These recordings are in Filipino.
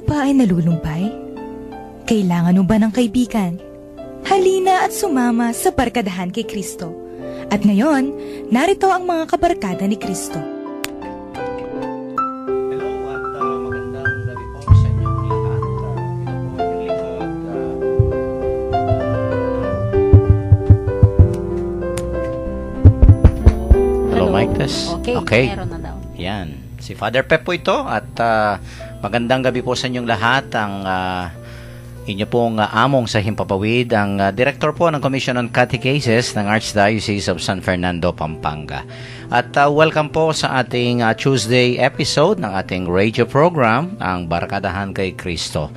ba ay nalulumpay? Kailangan mo ba ng kaibigan? Halina at sumama sa Barkadahan kay Kristo. At ngayon, narito ang mga kabarkada ni Kristo. Hello at magandang gabi po sa inyong lahat. Ito po yung likod. Hello, Mike. Okay, meron na daw. Yan. Si Father Pep po ito at magandang gabi po sa inyong lahat. Ang inyo pong among sa Himpapawid, ang Director po ng Commission on Catechesis ng Archdiocese of San Fernando, Pampanga. At welcome po sa ating Tuesday episode ng ating radio program, ang Barkadahan kay Kristo.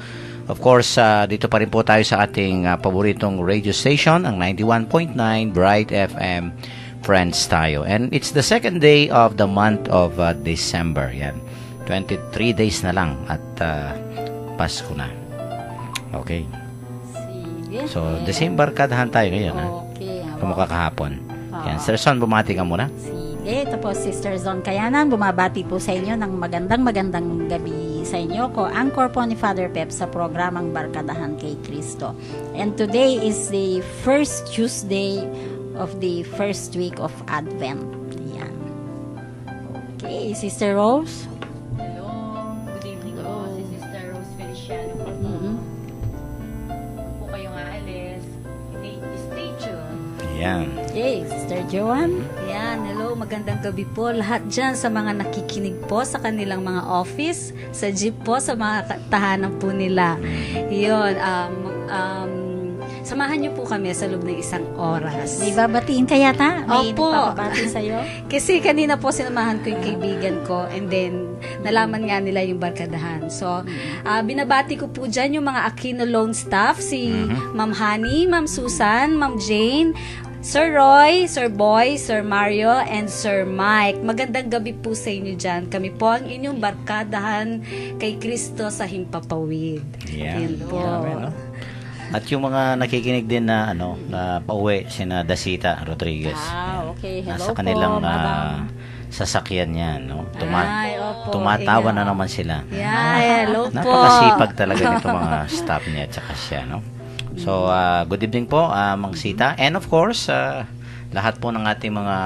Of course, dito pa rin po tayo sa ating paboritong radio station, ang 91.9 Bright FM. Friends tayo. And it's the second day of the month of December. Yan. 23 days na lang at Pasko na. Okay. Sige. So, December kadahan tayo ngayon. Okay. Kamukha kahapon. Yan. Sir Son, bumati ka muna. Sige. Ito po, Sister Zon Kayanan. Bumabati po sa inyo ng magandang gabi sa inyo. Ko, anchor po ni Father Pep sa programang Barkadahan kay Kristo. And today is the first Tuesday of the first week of Advent. Yan. Okay. Sister Rose. Hello, good evening po, si Sister Rose Feliciano po. Kung po kayong aalis, stay tuned. Yan. Okay. Sister Joanne. Yan, hello, magandang gabi po lahat dyan sa mga nakikinig po sa kanilang mga office, sa jeep po, sa mga tahanan po nila. Yun, samahan niyo po kami sa loob ng isang oras. May babatiin ka yata? May Opo. nagpapabati sa'yo? Kasi kanina po sinamahan ko yung kaibigan ko and then nalaman nga nila yung barkadahan. So, binabati ko po dyan yung mga Aquino Loan staff, si Ma'am Honey, Ma'am Susan, Ma'am Jane, Sir Roy, Sir Boy, Sir Mario, and Sir Mike. Magandang gabi po sa inyo dyan. Kami po ang inyong barkadahan kay Kristo sa Himpapawid. Yan. Yun po. Grabe, no? At yung mga nakikinig din na na pauwi, sina Dasita Rodriguez. Okay. Hello Nasa po, kanilang Madam. sasakyan yan, no? Ay, opo. Tumatawa Ayan. na naman sila. Yeah, hello po. Napakasipag talaga nito mga staff niya at saka siya, no? So, good evening po, Mang Sita. And of course, lahat po ng ating mga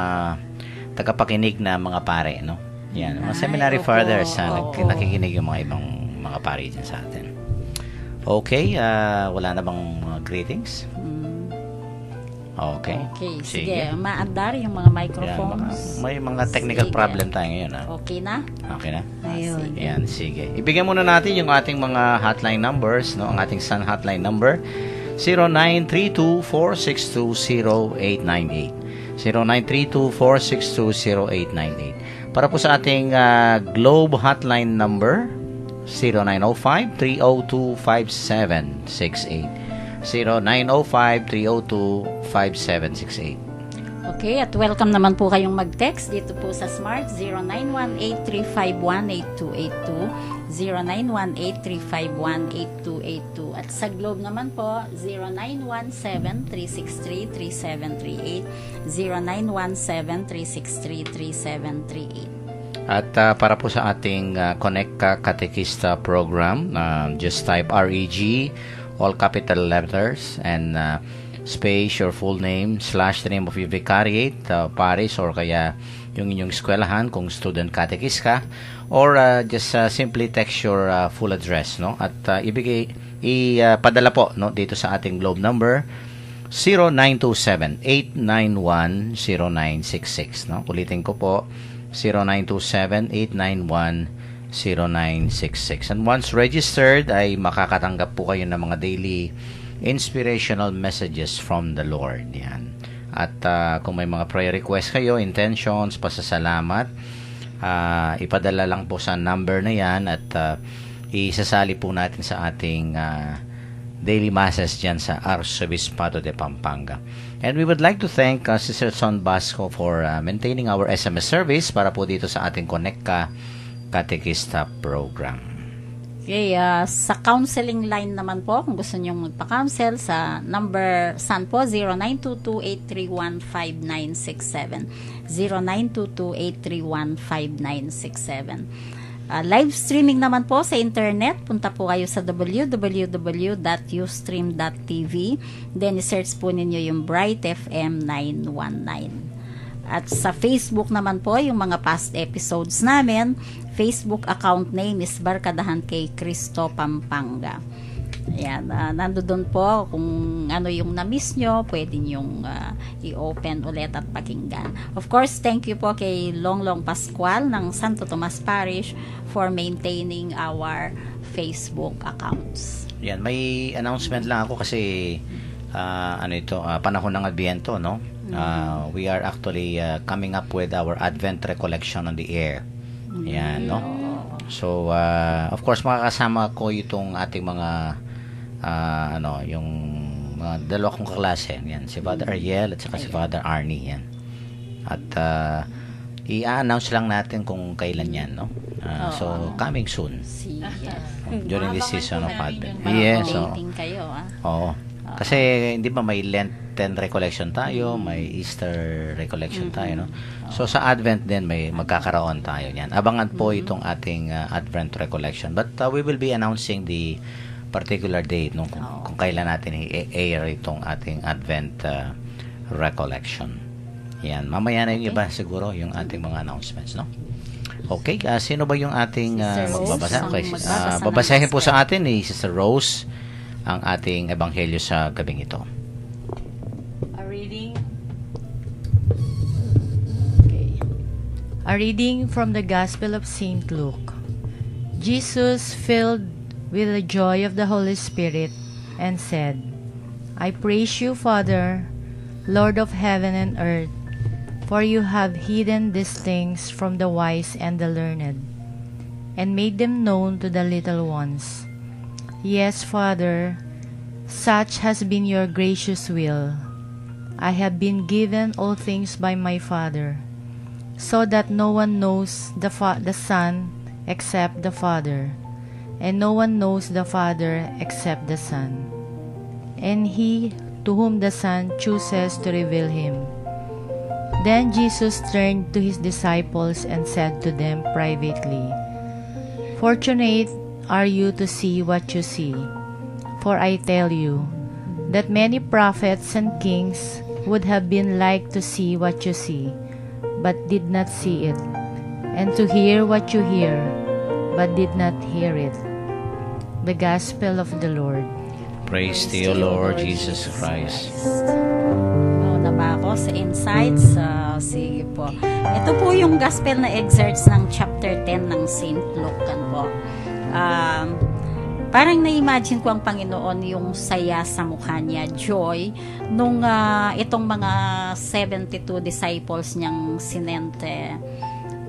tagapakinig na mga pare, no? Yan, mga seminary opo, fathers, opo. nakikinig yung mga ibang mga pare dyan sa atin. Okay, wala na bang mga greetings? Okay. Okay, sige. Maandar yung mga microphones. May mga technical Sige. problem tayo ngayon, ha? Okay na? Okay na? Ayun. Yan, sige. Ibigyan muna natin yung ating mga hotline numbers, no? Ang ating Sun hotline number, 0932-462-0898. 0932-462-0898. Para po sa ating Globe hotline number, 0905-302-5768. 0905-302-5768. Okay, at welcome naman po kayong mag-text dito po sa Smart 0918-351-8282, 0918-351-8282, at sa Globe naman po 0917-363-3738, 0917-363-3738. At para po sa ating Connect Katekista program, just type REG, all capital letters, and space, your full name, / the name of your vicariate, parish, or kaya yung inyong eskwelahan kung student catechist ka, or just simply text your full address, no? At ipadala po, no, dito sa ating Globe number 0927-891-0966, no? Ulitin ko po, 0927-891-0966. And once registered, ay makakatanggap po kayo ng mga daily inspirational messages from the Lord. Yan. At kung may mga prayer request kayo, intentions, pasasalamat, ipadala lang po sa number na yan at isasali po natin sa ating daily masses dyan sa Arzobispado de Pampanga. And we would like to thank Sister Son Basco for maintaining our SMS service para po dito sa ating Connect Katekista program. Okay, sa counseling line naman po, kung gusto nyo magpa-counsel, sa number SAN po, 0922-831-5967. 0922-831-5967. Live streaming naman po sa internet. Punta po kayo sa www.ustream.tv. Then, search po ninyo yung Bright FM 919. At sa Facebook naman po, yung mga past episodes namin, Facebook account name is Barkadahan kay Cristo Pampanga. Ayan, nandoon po kung ano yung na-miss nyo, pwede nyong i-open ulit at pakinggan. Of course, thank you po kay Longlong Pascual ng Santo Tomas Parish for maintaining our Facebook accounts. Yan, may announcement lang ako kasi panahon ng Adviento, no? We are actually coming up with our Advent recollection on the air. Yan, no? So, of course, makakasama ko itong ating mga yung mga dalawa kong kaklase. Yan, si Father Ariel at saka si Father Arnie. Yan. At i-announce lang natin kung kailan yan, no? So, coming soon. During this season of Advent. Yes, so. Kayo, Oo. Kasi, hindi ba may Lenten recollection tayo, may Easter recollection tayo, no? So, sa Advent din, may magkakaroon tayo yan. Abangan po itong ating Advent recollection. But we will be announcing the particular date, no? Kung kailan natin i-air itong ating Advent recollection. Yan. Mamaya na yung iba siguro, yung ating mga announcements, no? Okay. Sino ba yung ating magbabasa? Okay. Babasahin po sa atin ni Sister Rose ang ating ebanghelyo sa gabing ito. A reading from the Gospel of St. Luke. Jesus, filled with the joy of the Holy Spirit, and said, I praise you, Father, Lord of heaven and earth, for you have hidden these things from the wise and the learned, and made them known to the little ones. Yes, Father, such has been your gracious will. I have been given all things by my Father, so that no one knows the Son except the Father, and no one knows the Father except the Son, and he to whom the Son chooses to reveal him. Then Jesus turned to his disciples and said to them privately, Fortunate are you to see what you see, for I tell you that many prophets and kings would have been like to see what you see, but did not see it, and to hear what you hear, but did not hear it. The Gospel of the Lord. Praise to you, Lord Jesus Christ. Na ba ako sa insights? Sige po. Ito po yung Gospel na excerpts ng chapter 10 ng St. Luke po. Parang na-imagine ko ang Panginoon yung saya sa mukha niya, joy, nung itong mga 72 disciples niyang sinente,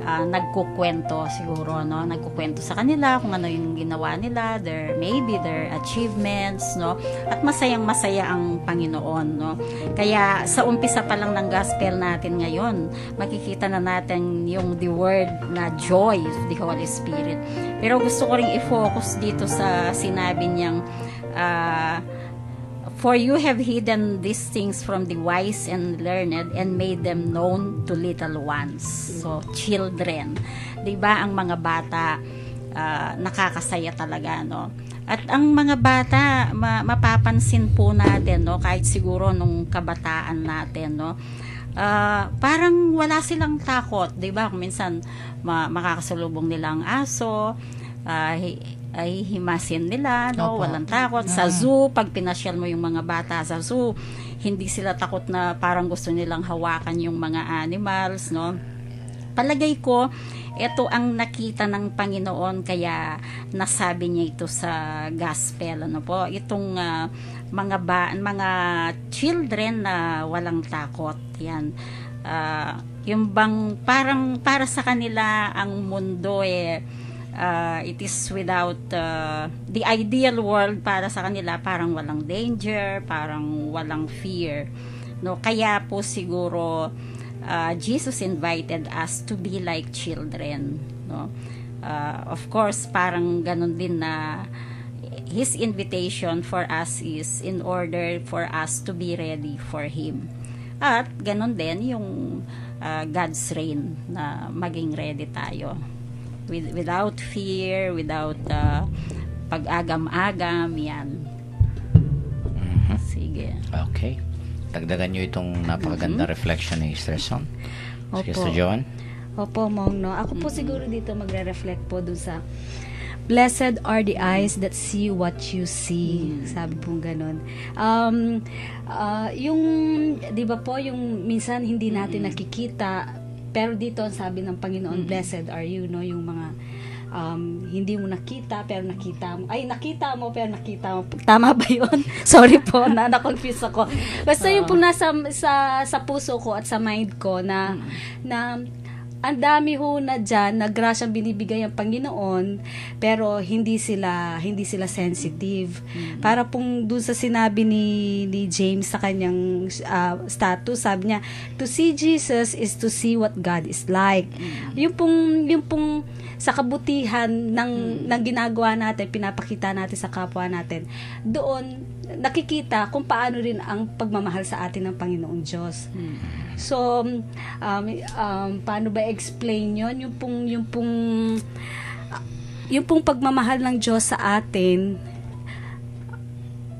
nagkukwento siguro, no? Nagkukwento sa kanila kung ano yung ginawa nila, their achievements, no? At masayang-masaya ang Panginoon, no? Kaya sa umpisa pa lang ng gospel natin ngayon, makikita na natin yung the word na joy of the Holy Spirit. Pero gusto ko ring i-focus dito sa sinabi niyang for you have hidden these things from the wise and learned and made them known to little ones. So, children. Diba, ang mga bata, nakakasaya talaga, no? At ang mga bata, mapapansin po natin, no? Kahit siguro nung kabataan natin, no? Parang wala silang takot, diba? Kung minsan, makakasalubong nilang aso, ay himasin nila, no? Walang takot. Sa zoo, pag pinasyal mo yung mga bata sa zoo, hindi sila takot na parang gusto nilang hawakan yung mga animals, no? Palagay ko, ito ang nakita ng Panginoon, kaya nasabi niya ito sa gospel, ano po? Itong mga children na walang takot, yan. Yung bang parang para sa kanila ang mundo it is without the ideal world para sa kanila, parang walang danger, parang walang fear, no? Kaya po siguro Jesus invited us to be like children, no? Of course, parang ganun din na His invitation for us is in order for us to be ready for Him. At ganun din yung God's reign, na maging ready tayo. without fear, without pag-agam-agam, yan. Sige. Okay. Dagdagan nyo itong napakaganda reflection ni Sister Son. Opo. Sister Joan. Opo, Mong, no? Ako po siguro dito magre-reflect po dun sa blessed are the eyes that see what you see. Sabi po ganun. Yung, di ba po, yung minsan hindi natin nakikita, pero dito ang sabi ng Panginoon, blessed are you, no? Yung mga hindi mo nakita pero nakita mo. Ay, nakita mo pero nakita mo. Tama ba yun? Sorry po, na-confuse ako. Basta yung po nasa sa puso ko at sa mind ko na ang dami ho na dyan na grasyang binibigay ang Panginoon pero hindi sila sensitive. Para pong dun sa sinabi ni James sa kanyang status, sabi niya, to see Jesus is to see what God is like. Yung pong sa kabutihan ng ginagawa natin, pinapakita natin sa kapwa natin, doon nakikita kung paano rin ang pagmamahal sa atin ng Panginoong Diyos. So, paano ba explain yon? Yung pong pagmamahal ng Diyos sa atin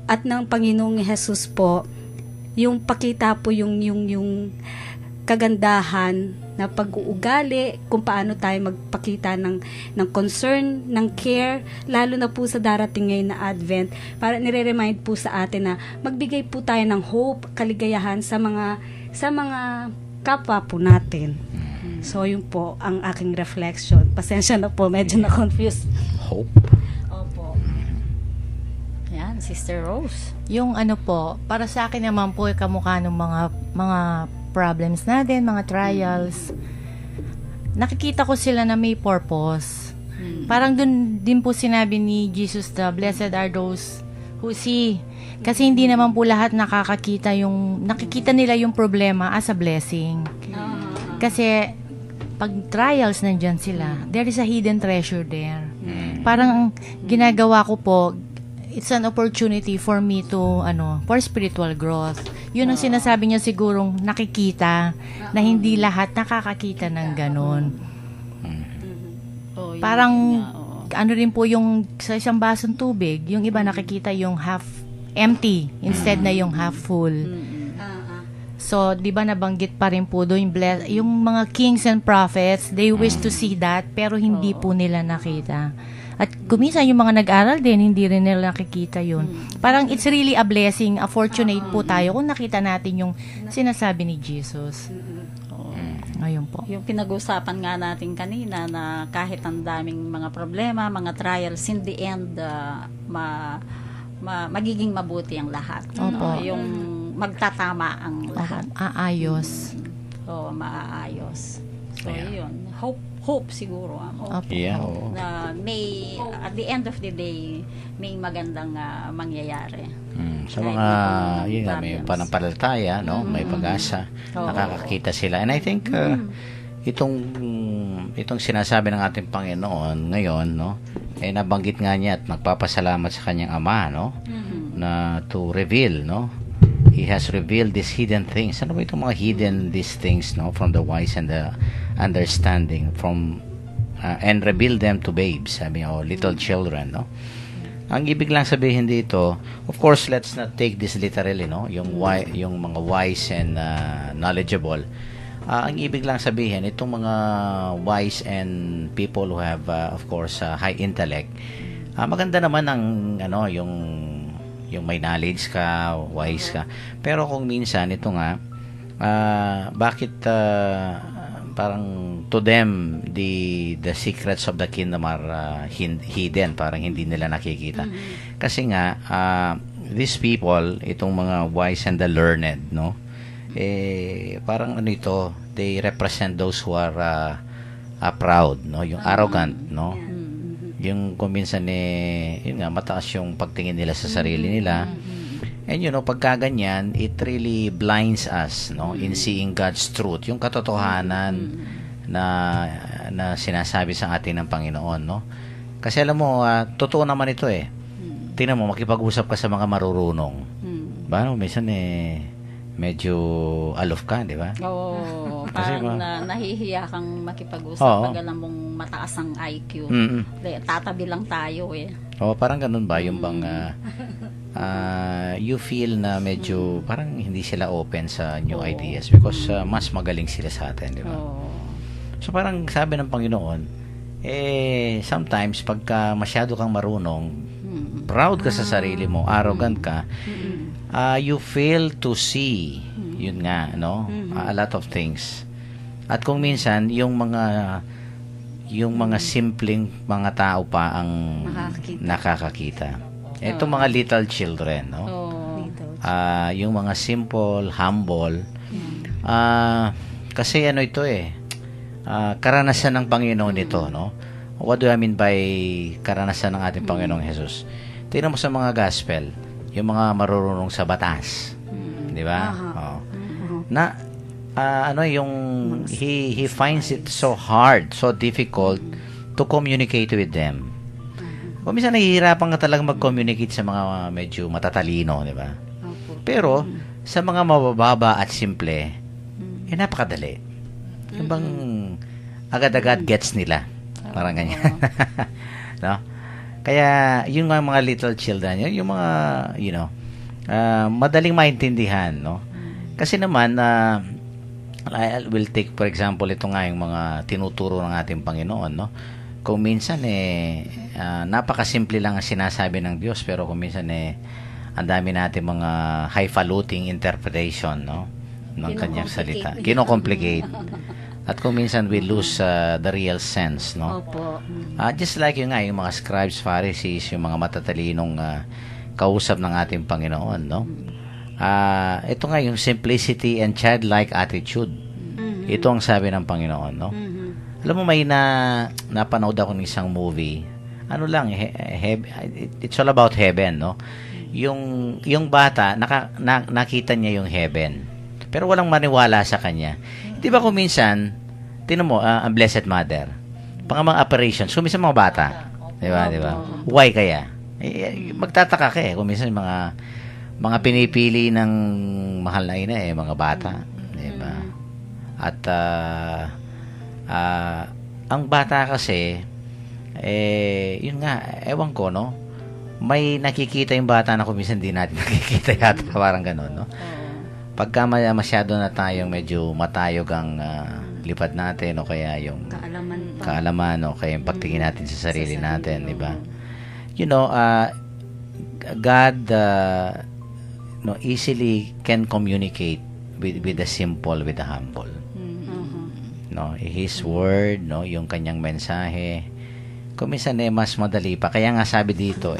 at ng Panginoong Jesus po, yung pakita po yung kagandahan na pag-uugali, kung paano tayo magpakita ng concern, ng care, lalo na po sa darating ngayon na Advent, para nire-remind po sa atin na magbigay po tayo ng hope, kaligayahan sa mga kapwa po natin. So, yun po ang aking reflection. Pasensya na po, medyo na-confused. Hope. Opo. Yan, Sister Rose. Yung ano po, para sa akin naman po, kamukha ng mga problems natin, mga trials. Nakikita ko sila na may purpose. Parang dun din po sinabi ni Jesus, the blessed are those who see. Kasi hindi naman po lahat nakikita nila yung problema as a blessing. Kasi pag trials nandyan sila, there is a hidden treasure there. Parang ang ginagawa ko po, it's an opportunity for me to for spiritual growth. Yun ang sinasabi niya, sigurong nakikita na hindi lahat nakakakita ng ganun. Parang ano rin po yung sa isang basong tubig, yung iba nakikita yung half empty instead na yung half full. So, di ba nabanggit pa rin po doon yung mga kings and prophets, they wish to see that pero hindi po nila nakita. At kuminsan yung mga nag-aral din, hindi rin nila nakikita yun. Parang it's really a blessing, a fortunate po tayo kung nakita natin yung sinasabi ni Jesus. Ayun po. Yung pinag-usapan nga natin kanina na kahit ang daming mga problema, mga trials, in the end, magiging mabuti ang lahat. Opo. Yung magtatama ang lahat. Aayos. So, maaayos. So, yun. Hope siguro. Opo. Yeah. Na may, at the end of the day, may magandang mangyayari. Sa mga, yun nga, may panampalataya, no? May pag-asa. Nakakakita sila. And I think, itong sinasabi ng ating Panginoon ngayon, no? Nabanggit nga niya at nagpapasalamat sa kanyang Ama, no? Na to reveal, no? He has revealed these hidden things. Ano ba itong mga hidden these things, no? From the wise and the understanding, and reveal them to babes, sabi niya, little children, no? Ang ibig lang sabihin dito, of course, let's not take this literally, no? Yung mga wise and knowledgeable. Ang ibig lang sabihin, itong mga wise and people who have, of course, high intellect, maganda naman ang, yung may knowledge ka, wise ka. Pero kung minsan, ito nga, bakit parang to them the secrets of the kingdom are hidden, parang hindi nila nakikita. Kasi nga these people, itong mga wise and the learned, no, parang ito, they represent those who are proud, no, yung arrogant, no, yung kung minsan yun nga, mataas yung pagtingin nila sa sarili nila. And pagka ganyan, it really blinds us, no, in seeing God's truth, yung katotohanan na sinasabi sa atin ng Panginoon, no. Kasi alam mo, totoo naman ito Tingnan mo, makipag-usap ka sa mga marurunong. Ba, minsan medyo alof ka, di ba? Oo, parang nahihiya kang makipag-usap pag alam mong mataas ang IQ. Mm-mm. Tatabi lang tayo eh. O, parang ganun ba? Yung bang you feel na medyo parang hindi sila open sa new ideas because mas magaling sila sa atin, di ba? Oo. So parang sabi ng Panginoon, sometimes pagka masyado kang marunong, proud ka sa sarili mo, arrogant ka, you fail to see, yun nga, no? A lot of things. At kung minsan, yung mga simpleng mga tao pa ang nakakakita. Itong mga little children, no? Yung mga simple, humble. Kasi ano ito karanasan ng Panginoon ito, no? What do I mean by karanasan ng ating Panginoong Jesus? Tingnan mo sa mga gospel, yung mga marurunong sa batas. Di ba? Na he finds it so hard, so difficult to communicate with them. O minsan nahihirapan ka talaga mag-communicate sa mga medyo matatalino, di ba? Pero sa mga mabababa at simple, napakadali. Yung bang agad-agad gets nila. Parang ganyan. No? Kaya yung mga little children, yung mga madaling maintindihan, no? Kasi naman I will take for example ito nga yung mga tinuturo ng ating Panginoon, no? Kung minsan napakasimple lang ang sinasabi ng Diyos, pero kung minsan ang dami natin mga highfalutin interpretation, no, ng kanyang salita. Kino-complicate. At kung minsan we lose the real sense, no? Opo. Just like yung mga scribes, Pharisees, yung mga matatalinong kausap ng ating Panginoon, no? Ito nga yung simplicity and childlike attitude. Ito ang sabi ng Panginoon, no? Alam mo, may napanood ako ng isang movie. Ano lang, it's all about heaven, no? Yung bata, nakita niya yung heaven. Pero walang maniwala sa kanya. Di ba kung minsan, tinan mo, ang Blessed Mother, mga operations, kung minsan mga bata, di ba? Why kaya? Magtataka ka kung minsan mga pinipili ng mahal na ina mga bata, di ba? At ang bata kasi yun nga, ewan ko, no? May nakikita yung bata na kung minsan di natin nakikita yata, parang gano'n, no? Pagka masyado na tayong medyo matayog ang lipad natin, o kaya yung kaalaman, o kaya yung pagtingin natin sa sarili natin, di ba? God easily can communicate with the simple, with the humble. No, His word, no, yung kanyang mensahe, kung minsan mas madali pa. Kaya nga sabi dito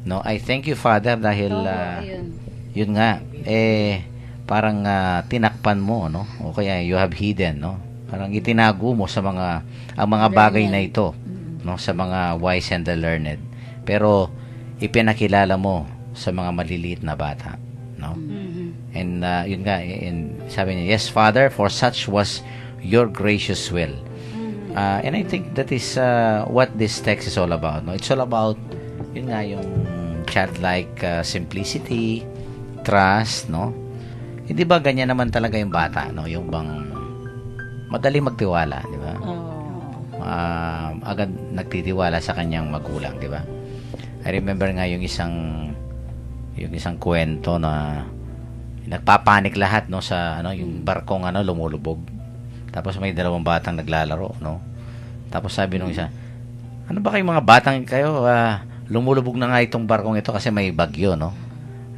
no, I thank you, Father, dahil yun nga parang tinakpan mo, no, o kaya you have hidden, no, parang itinago mo sa ang mga bagay na ito, no, sa mga wise and the learned, pero ipinakilala mo sa mga maliliit na bata, no? And yun nga, sabi niya, yes, Father, for such was your gracious will. And I think that is what this text is all about, no? It's all about yun nga, yung childlike simplicity, trust, no? Hindi ba ganyan naman talaga yung bata, no? Yung bang madaling magtiwala, di ba? Agad nagtitiwala sa kanyang magulang, di ba? I remember nga yung isang kwento na nagpapanik lahat, no, sa yung barkong lumulubog. Tapos may dalawang batang naglalaro, no? Tapos sabi nung isa, ano ba kayong mga batang kayo, lumulubog na nga itong barkong ito kasi may bagyo, no?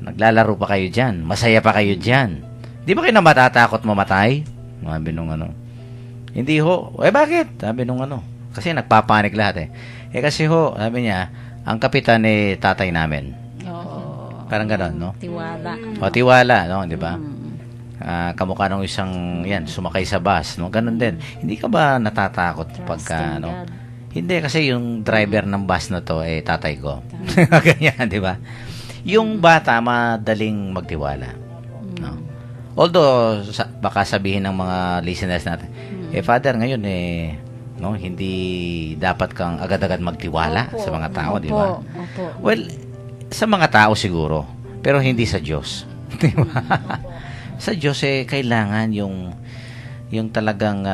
Naglalaro pa kayo dyan, masaya pa kayo dyan. Di ba kayo na matatakot mamatay? Sabi nung hindi ho. Bakit? Sabi nung kasi nagpapanik lahat kasi ho, sabi niya, ang kapitan tatay namin. Parang gano'n, no? Tiwala. Tiwala, no? Di ba? Kamukha nung isang, sumakay sa bus, no? Ganun din. Hindi ka ba natatakot pagka, no? Hindi, kasi yung driver ng bus na to, tatay ko. Ganyan, di ba? Yung bata, madaling magtiwala. No? Although, baka sabihin ng mga listeners natin, Father, ngayon, no, hindi dapat kang agad-agad magtiwala sa mga tao, di ba? Well, sa mga tao siguro, pero hindi sa Diyos. Di ba? Sa Diyos kailangan yung talagang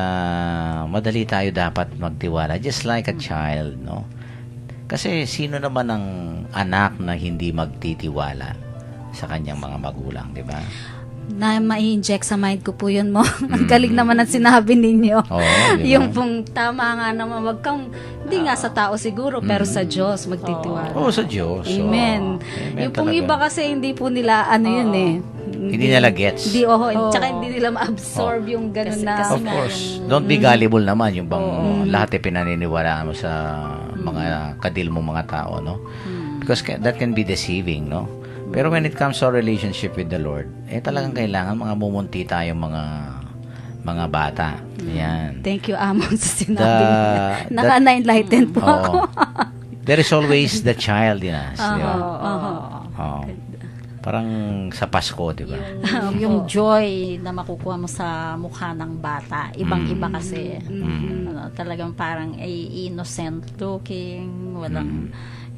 madali tayo dapat magtiwala, just like a child, no? Kasi sino naman ang anak na hindi magtitiwala sa kanyang mga magulang, di ba? Na mai-inject sa mind ko po yun mo. Ang galing naman ang sinabi ninyo. Oo, di ba? Yung pong tama nga naman, wag kang, hindi nga sa tao siguro, pero sa Diyos magtitiwala. Oo, sa Diyos. Amen. Oo. Yung pong talaga. iba kasi hindi po nila, ano yun eh. Hindi nila gets. Hindi, tsaka hindi nila ma-absorb yung gano'n na. Of course. Don't be gullible naman. Yung bang lahat ay pinaniniwalaan mo sa mga kadil mong mga tao, no? Because that can be deceiving, no? Pero when it comes to our relationship with the Lord, talagang kailangan mga mumunti tayong mga bata. Yan. Thank you, Amon, sa sinabi niya. Naka-enlighten po ako. There is always the child in us, di ba? Oo. Parang sa Pasko, di ba? Yung joy na makukuha mo sa mukha ng bata, ibang-iba kasi. Talagang parang innocent looking, walang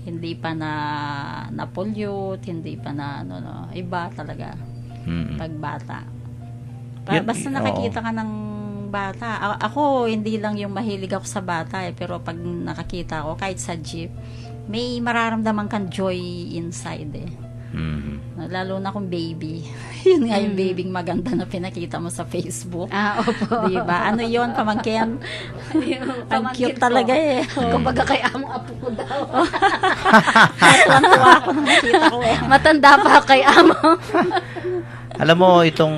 hindi pa na pollute, hindi pa na iba talaga pag bata. Basta nakakita ka ng bata. Ako hindi lang yung mahilig ako sa bata pero pag nakakita ako kahit sa jeep, may mararamdaman kang joy inside eh. Lalo na kung baby. Yun nga yung babyng maganda na pinakita mo sa Facebook. Opo. Diba? Ano yun, pamangkin? Ang cute ko. talaga eh. Kumbaga kay among apo ko daw. Tuwan-tuwa ako nung nakita ko eh. Matanda pa kay among. Alam mo, itong,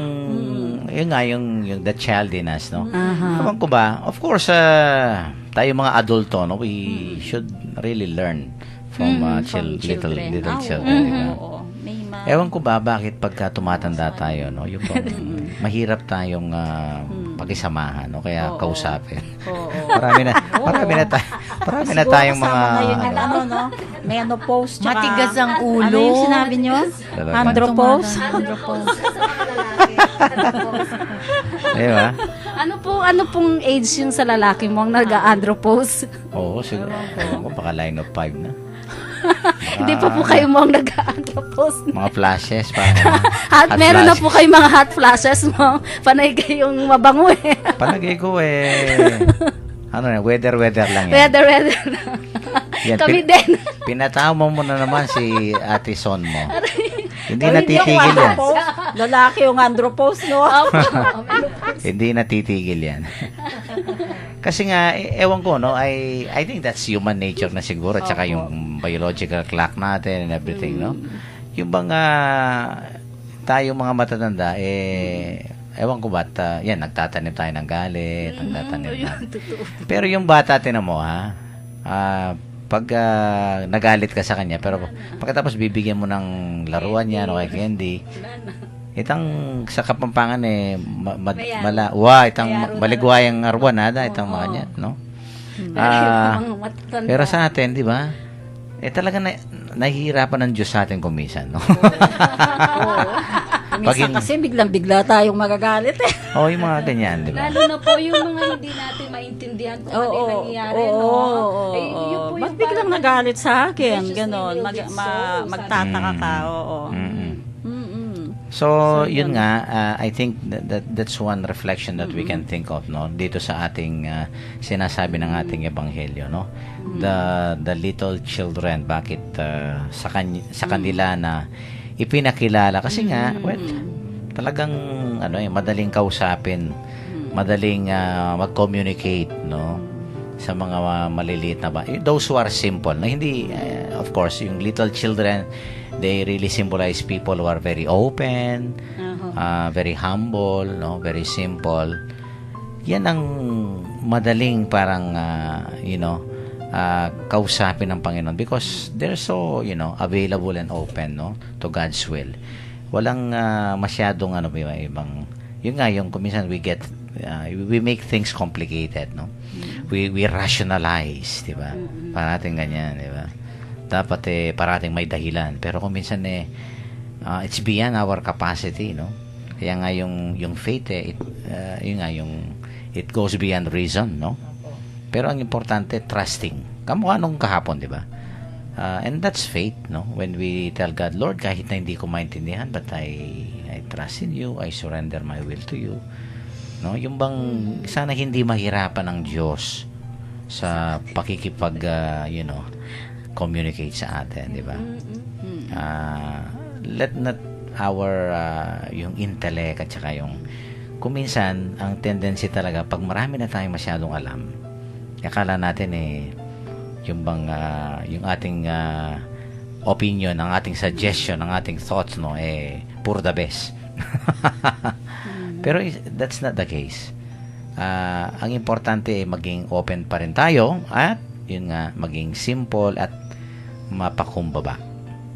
yun nga, yung the child in us, no? Ewan ko ba, of course, tayo mga adulto, no? We should really learn from little children, di ba? Ewan ko ba, bakit pagka tumatanda tayo, no? Yung mahirap tayong pakisamahan, no? Kaya kausapin. Marami na tayong mga, menopause, tsaka, Matigas ang ulo. Ano yung sinabi nyo? Talaga. Andropause? di ba? Ano pong age yung sa lalaki mo ang nag-andropause? Oo, siguro. Ewan ko, baka line of 5 na. Hindi pa po kayo mo ang nag-andropause. Mga flashes, parang Meron na po kayo mga hot flashes mo. Panay kayong mabango eh. palagay ko ano na, weather lang yan. Weather. Yan, Kami din. Pinatama mo na naman si Ate Son mo. Hindi natitigil yan. Lalaki yung andropause, no? Hindi natitigil yan. Kasi nga, ewan ko, no, I think that's human nature na siguro, tsaka yung biological clock natin and everything, no? Yung bang tayong mga matatanda, ewan ko ba't, yan, nagtatanim tayo ng galit, nagtatanim na. Pero yung bata, tinan mo, pag nagalit ka sa kanya, pero pagkatapos bibigyan mo ng laruan yan o kay candy, itang sa Kapampangan itang maligwayang arwanada, itang mga niya, no? Pero sa atin, di ba? Talaga nahihirapan ng Diyos sa atin kumisan, no? Minsan kasi biglang-bigla tayong magagalit eh. Yung mga ganyan, di ba? Lalo na po yung mga hindi natin maintindihan kung ano yung nangyayari, no? Yun po Ba't yung biglang parang nagalit sa akin? precious Ganon. little bit souls, Magtataka ka, oo. So, yun nga, I think that's one reflection that we can think of, no? Dito sa ating sinasabi ng ating ebanghelyo, no? The little children, bakit sa kanila na ipinakilala kasi nga, talagang madaling kausapin, madaling mag-communicate, no? Sa mga maliliit na ba. Those who are simple, na hindi of course, yung little children, they really symbolize people who are very open, very humble, no, very simple. Yan ang madaling parang kausapin ng Panginoon because they're so, available and open, no, to God's will. Walang masyadong ibang, yun nga yung kuminsan we make things complicated, no. We rationalize, di ba? Parating ganyan, di ba? Dapat parating may dahilan. Pero kung minsan it's beyond our capacity, no? Kaya nga yung faith yun nga it goes beyond reason, no? Pero ang importante, trusting. Kamukha nung kahapon, di ba? And that's faith, no? When we tell God, Lord, kahit na hindi ko maintindihan, but I trust in you, I surrender my will to you. No? Yung bang sana hindi mahirapan ng Diyos sa pakikipag communicate sa atin, di ba? Let not our yung intellect at saka yung kuminsan ang tendency talaga pag marami na tayong masyadong alam, akala natin yung bang yung ating opinion, ang ating suggestion, ang ating thoughts puro the best. Pero that's not the case. Ang importante maging open pa rin tayo at yun nga, maging simple at mapakumbaba.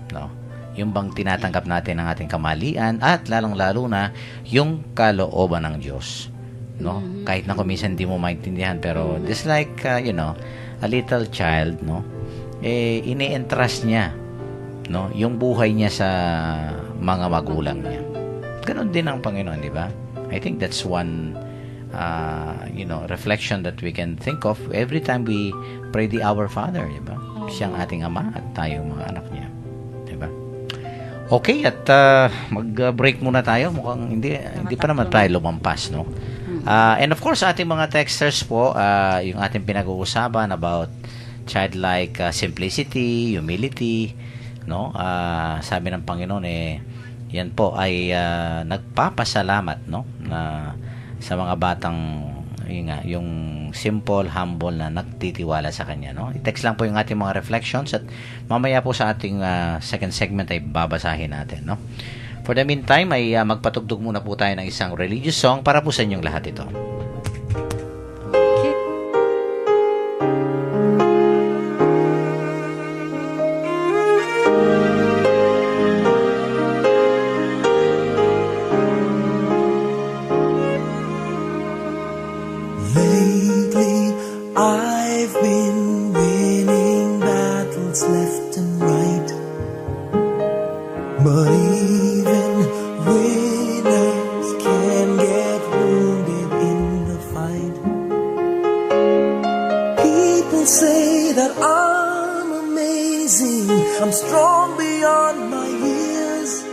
No? Yung bang tinatanggap natin ang ating kamalian at lalong-lalo na yung kalooban ng Diyos. No? Kahit na kuminsan hindi mo maintindihan, pero just like, a little child, no? Ini-entrust niya, no? Yung buhay niya sa mga magulang niya. Ganon din ang Panginoon, di ba? I think that's one reflection that we can think of every time we pray the Our Father, di ba? Siyang ating Ama at tayo mga anak niya, di ba? Okay, at mag-break muna tayo. Mukhang hindi pa naman tayo lumampas, no? And of course, ating mga texters po, yung ating pinag-uusapan about childlike simplicity, humility, no? Sabi ng Panginoon yan po ay nagpapasalamat, no, na sa mga batang yung simple, humble na nagtitiwala sa kanya, no. I-text lang po yung ating mga reflections at mamaya po sa ating second segment ay babasahin natin, no. For the meantime ay magpatugtog muna po tayo ng isang religious song para po sa inyong lahat ito. Lately, I've been winning battles left and right. But even winners can get wounded in the fight. People say that I'm amazing, I'm strong beyond my years.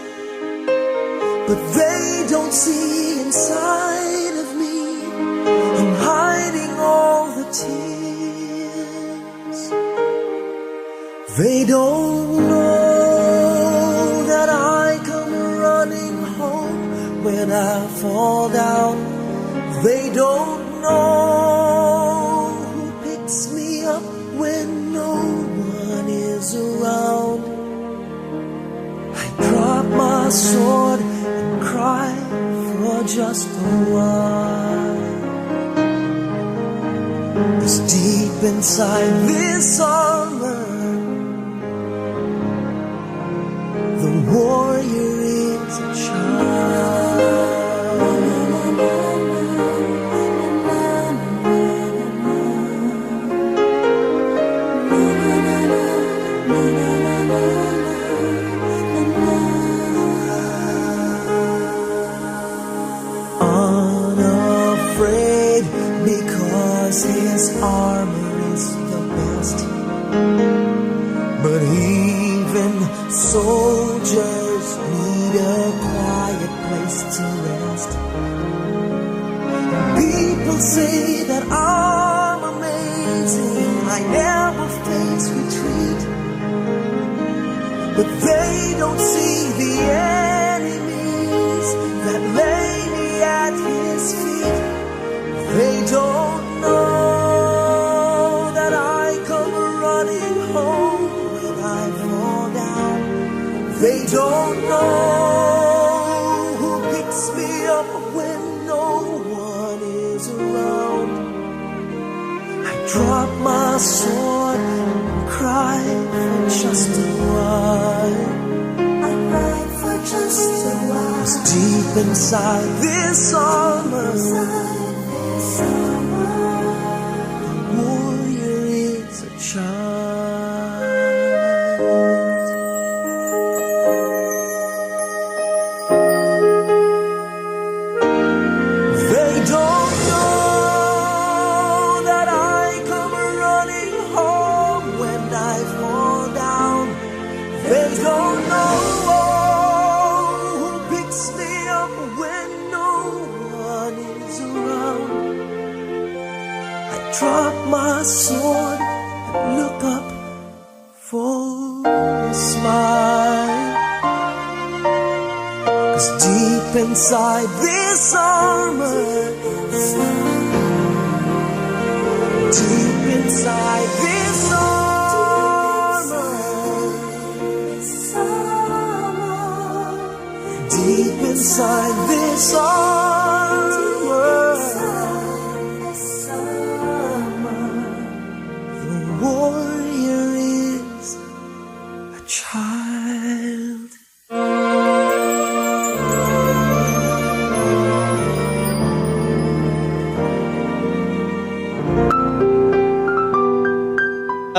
But they don't see inside of me, I'm hiding all the tears. They don't know that I come running home when I fall down. They don't know who picks me up when no one is around. I drop my sword and cry for just a while. 'Cause deep inside this armor, the warrior is a unafraid because his armor is the best. But even soldiers need a quiet place to rest. People say that I'm amazing, I never face retreat. But they don't see the enemies that lay me at his feet. They don't know that I come running home when I fall down. They don't know who picks me up when no one is around. I drop my sword and cry for just a while. I cry for just a while. 'Cause deep inside this armor, the warrior is a child. They don't know that I come running home when I fall down. They don't know who picks me up when no one is around. smile. 'Cause deep inside this armor, deep inside this armor, deep inside this armor, the warrior is a child.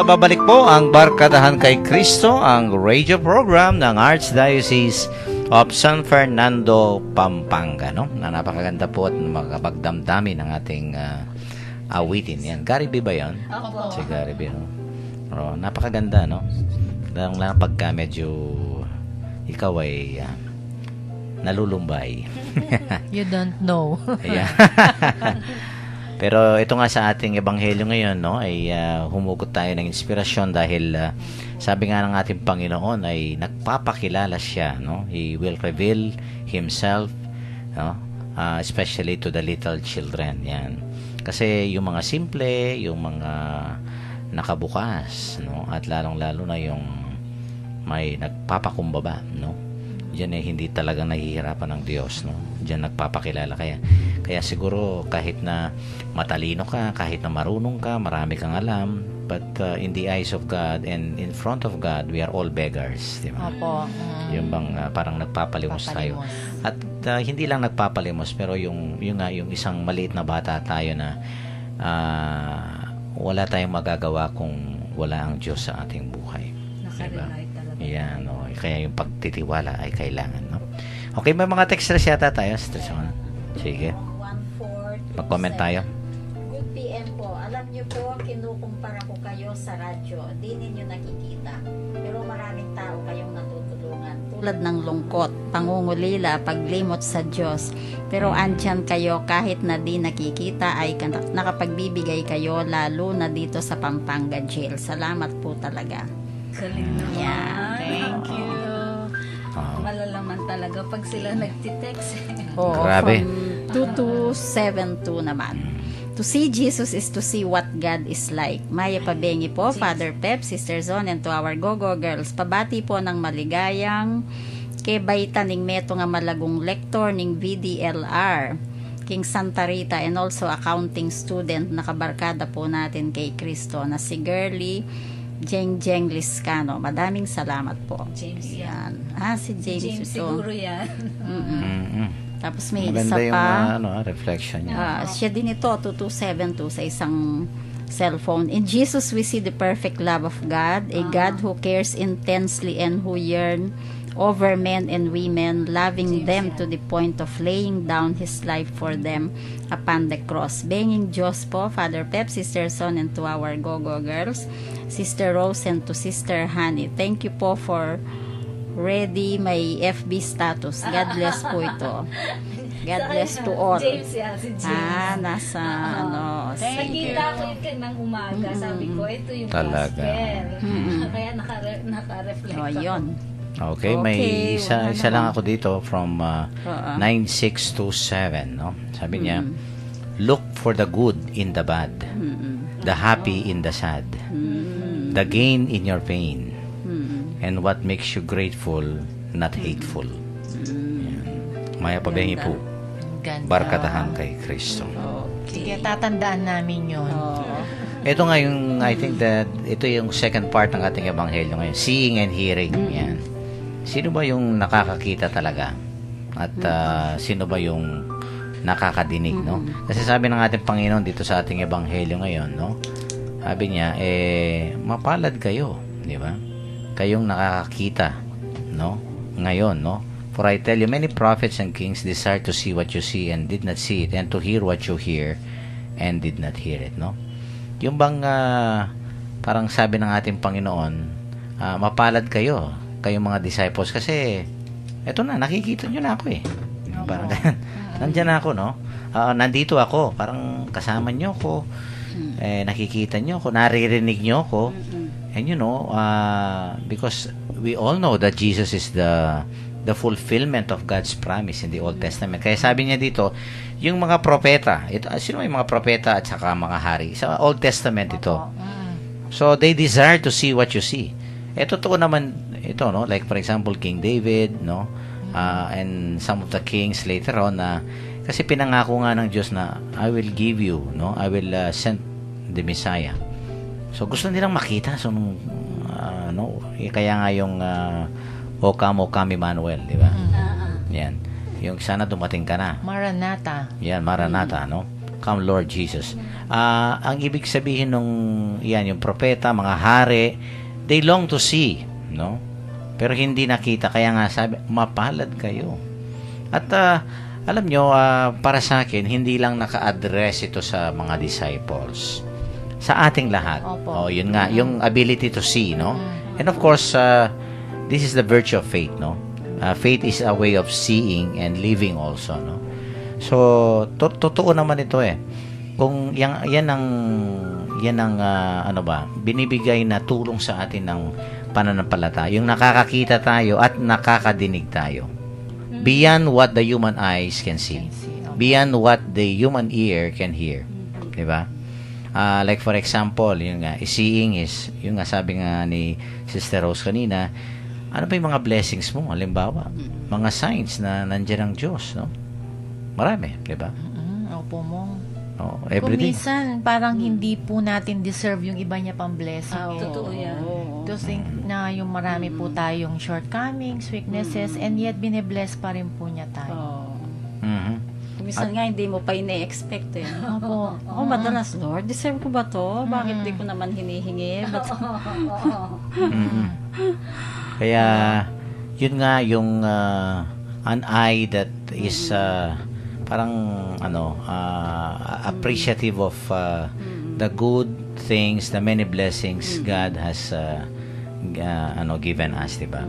Babalik po ang Barkadahan kay Kristo, ang radio program ng Archdiocese of San Fernando, Pampanga, no? Na napakaganda po at makapagdamdami ng ating awitin. Yan. Gary B ba yan? Ako po. Si Gary B, no? Pero napakaganda, no? Lang pagka medyo ikaw ay nalulumbay. You don't know. Ayan. Pero ito nga sa ating ebanghelyo ngayon, no, ay humugot tayo ng inspirasyon dahil sabi nga ng ating Panginoon ay nagpapakilala siya, no? He will reveal himself, no? Especially to the little children. Yan. Kasi yung mga simple, yung mga nakabukas, no, at lalong-lalo na yung may nagpapakumbaba, no? Diyan hindi talagang nahihirapan ng Diyos, no? Diyan nagpapakilala kaya siguro kahit na matalino ka, kahit na marunong ka, marami kang alam, but in the eyes of God and in front of God, we are all beggars, di ba? Opo. Yung bang parang nagpapalimos tayo. At hindi lang nagpapalimos, pero yung isang maliit na bata tayo na wala tayong magagawa kung wala ang Diyos sa ating buhay. Nakarelate talaga. Yan, no? Kaya yung pagtitiwala ay kailangan, no? Okay, may mga texters yata tayo. Sige. 1-4, Mag-comment tayo. Good PM po. Alam niyo po, kinukumpara ko kayo sa radyo. Di ninyo nakikita. Pero maraming tao kayong natutulungan. Tulad ng lungkot, pangungulila, paglimot sa Diyos. Pero andyan kayo kahit na di nakikita ay nakapagbibigay kayo lalo na dito sa Pampanga Jail. Salamat po talaga. Galing naman. Yeah, Thank you. Malalaman talaga pag sila nagtitext. Oo, Grabe. from 2272 naman. To see Jesus is to see what God is like. Maya Pabengi po, Father Pep, Sister Zon, and to our Go-Go Girls. Pabati po ng maligayang kay Baita ning Meto nga malagong lektor ning VDLR. King Santa Rita and also accounting student nakabarkada po natin kay Kristo na si Girly Jeng Liscano. Madaming salamat po. James yan. Si James, James ito. siguro yan. Tapos may Maganda isa yung pa. reflection niya. Siya din ito, 2272 sa isang cellphone. In Jesus we see the perfect love of God, a God who cares intensely and who yearn over men and women, loving them to the point of laying down His life for them upon the cross. Benging Diyos po, Father Pep, Sister Son, and to our Go-Go Girls, Sister Rose, and to Sister Honey. Thank you po for ready my FB status. God bless po ito. God bless to all. James yan, si James. Nasa Nakita ko yun kanang umaga. Sabi ko, ito yung Talaga. gospel. Kaya naka-reflect ako. Yun. Okay, may Okay, isa lang ako dito from 9627, no? Sabi niya, look for the good in the bad, the happy in the sad, the gain in your pain, and what makes you grateful, not hateful. Yan. Maya Pabengi po, Ganda. Barkadahan kay Kristo. Sige, tatandaan namin yun. Ito nga yung, I think that, ito yung second part ng ating ebanghelyo ngayon, seeing and hearing. Yan. Sino ba yung nakakakita talaga? At sino ba yung nakakadinig, no? Kasi sabi ng ating Panginoon dito sa ating ebanghelyo ngayon, no? Sabi niya, mapalad kayo, di ba? Kayong nakakakita, no? Ngayon, no? For I tell you, many prophets and kings desire to see what you see and did not see it, and to hear what you hear and did not hear it, no? Yung bang parang sabi ng ating Panginoon, mapalad kayo, kayong mga disciples, kasi eto na, nakikita nyo na ako eh. Parang nandyan ako, no? Nandito ako, parang kasama nyo ako, nakikita nyo ako, naririnig nyo ako, And because we all know that Jesus is the fulfillment of God's promise in the Old Testament. Kaya sabi niya dito, yung mga propeta, sino yung mga propeta at saka mga hari? Sa Old Testament ito. So, they desire to see what you see. Totoo naman ito, no? Like, for example, King David, no? And some of the kings later on na kasi pinangako nga ng Diyos na I will give you, no? I will send the Messiah. So, gusto nilang makita. So, kaya nga yung O come Emmanuel, di ba? Yan. Yung sana dumating ka na. Maranatha. Yan, Maranatha, no? Come Lord Jesus. Ang ibig sabihin nung yung propeta, mga hari, they long to see, no? Pero hindi nakita, kaya nga sabi, mapalad kayo. At alam nyo, para sa akin, hindi lang naka-address ito sa mga disciples. Sa ating lahat. Opo. Yun nga, yung ability to see, no? And of course, this is the virtue of faith, no? Faith is a way of seeing and living also, no? So, totoo naman ito Kung yan ang binibigay na tulong sa atin ng pananampalataya. Yung nakakakita tayo at nakakadinig tayo. Beyond what the human eyes can see. Beyond what the human ear can hear. 'Di ba? Like for example, yung seeing is, yung sabi nga ni Sister Rose kanina, ano ba yung mga blessings mo? Halimbawa, mga signs na nandiyan ang Diyos, no? Marami, di ba? Opo mo. Kung Everyday. minsan, parang hindi po natin deserve yung iba niya pang blessing. Totoo yan. To think na yung marami po tayong shortcomings, weaknesses, and yet bine-bless pa rin po niya tayo. Minsan nga hindi mo pa ine-expect Opo. Ako madalas, Lord, deserve ko ba to? Bakit di ko naman hinihingi? Kaya, yun nga yung an eye that is parang appreciative of the good things, the many blessings God has given us, diba?